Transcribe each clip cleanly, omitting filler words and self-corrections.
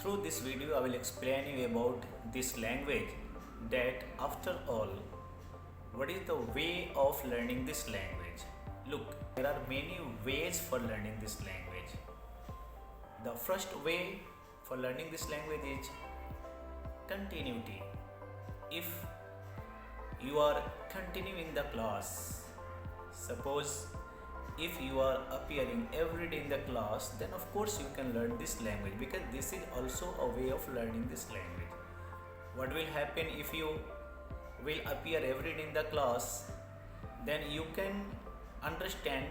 Through this video I will explain you about this language, that after all, what is the way of learning this language. Look, there are many ways for learning this language. The first way for learning this language is continuity. If you are continuing the class, suppose if you are appearing every day in the class, then of course you can learn this language, because this is also a way of learning this language. What will happen if you will appear every day in the class? Then you can understand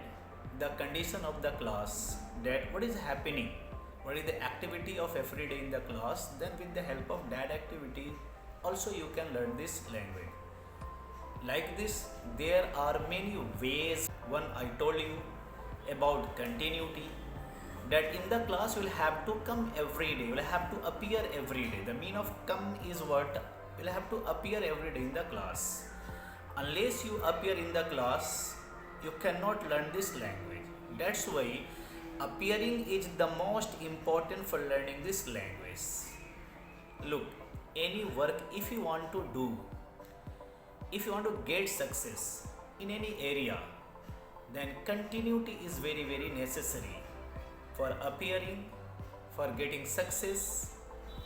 the condition of the class, that what is happening, what is the activity of every day in the class. Then with the help of that activity also you can learn this language. Like this, there are many ways. One, I told you about continuity, that in the class you will have to come every day, you will have to appear every day. The meaning of come is what? You will have to appear every day in the class. Unless you appear in the class, you cannot learn this language. That's why appearing is the most important for learning this language. Look, any work if you want to do, if you want to get success in any area, then continuity is very necessary. For appearing, for getting success,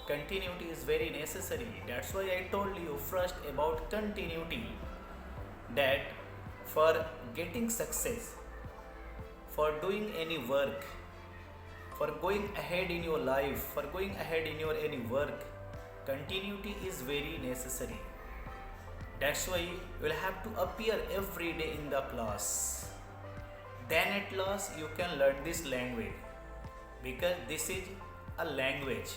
continuity is very necessary. That's why I told you first about continuity, that for getting success, for doing any work, for going ahead in your life, for going ahead in your any work, continuity is very necessary. That's why you will have to appear every day in the class. Then at last you can learn this language, because this is a language,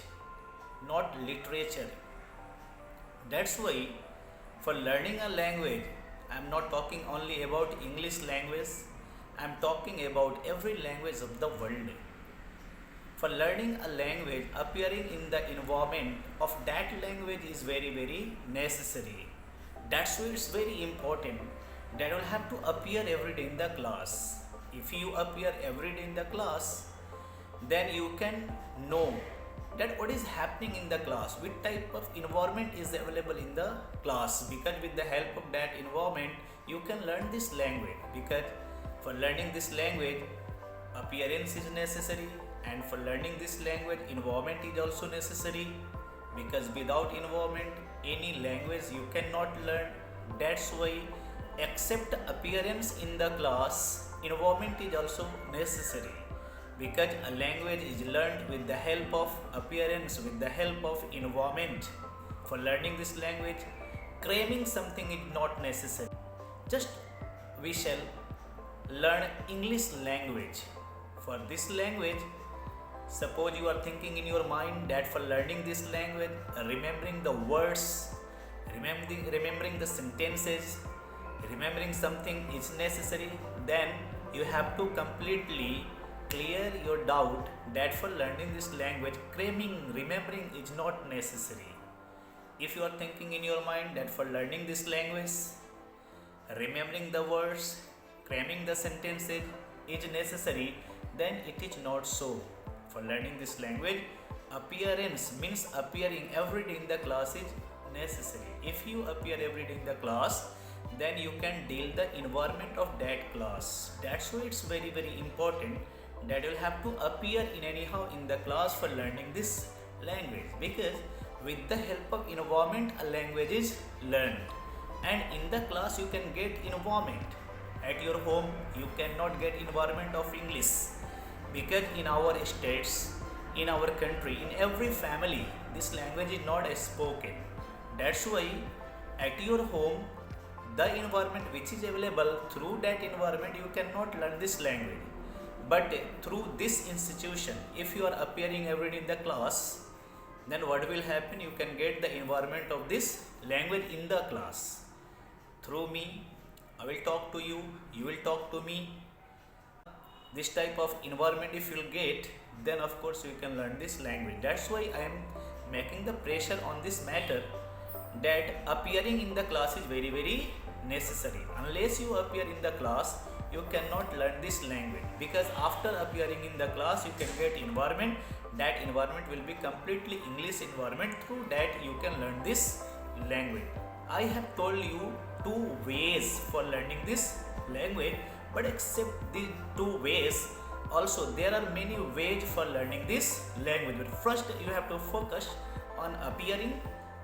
not literature. That's why for learning a language, I am not talking only about English language, I am talking about every language of the world. For learning a language, appearing in the environment of that language is very necessary. That's why it's very important that you will have to appear every day in the class. If you appear every day in the class, then you can know that what is happening in the class, which type of environment is available in the class, because with the help of that environment you can learn this language. Because for learning this language, appearance is necessary, and for learning this language, environment is also necessary, because without environment any language you cannot learn. That's why except appearance in the class, environment is also necessary, because a language is learned with the help of appearance, with the help of environment. For learning this language, cramming something is not necessary. Just we shall learn English language. For this language, suppose you are thinking in your mind that for learning this language, remembering the words, remembering the sentences, remembering something is necessary, then you have to completely clear your doubt that for learning this language, cramming, remembering is not necessary. If you are thinking in your mind that for learning this language, remembering the words, cramming the sentences is necessary, then it is not so. For learning this language, appearance means appearing every day in the class is necessary. If you appear every day in the class, then you can deal the environment of that class. That's why it's very important that you'll have to appear in anyhow in the class for learning this language, because with the help of environment a language is learned, and in the class you can get environment. At your home you cannot get environment of English, because in our states, in our country, in every family this language is not spoken. That's why at your home, the environment which is available, through that environment you cannot learn this language. But through this institution, if you are appearing every day in the class, then what will happen? You can get the environment of this language in the class. Through me, I will talk to you, you will talk to me. This type of environment if you will get, then of course you can learn this language. That's why I am making the pressure on this matter, that appearing in the class is very necessary. Unless you appear in the class, you cannot learn this language, because after appearing in the class you can get environment, that environment will be completely English environment. Through that you can learn this language. I have told you two ways for learning this language, but except the two ways, also there are many ways for learning this language. But first you have to focus on appearing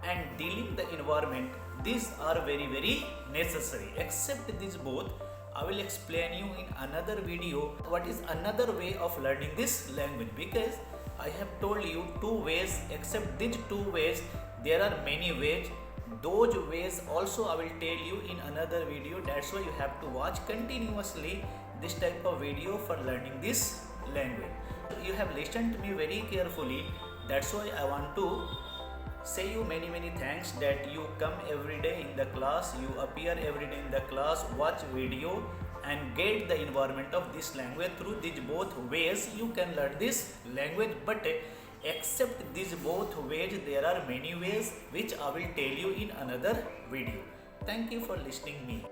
and dealing the environment. These are very necessary. Except these both, I will explain you in another video what is another way of learning this language, because I have told you two ways. Except these two ways, there are many ways. Those ways also I will tell you in another video. That's why you have to watch continuously this type of video for learning this language. You have listened to me very carefully. That's why I want to say you many thanks that you come every day in the class, you appear every day in the class, watch video and get the environment of this language. Through these both ways you can learn this language. But except these both ways, there are many ways which I will tell you in another video. Thank you for listening me.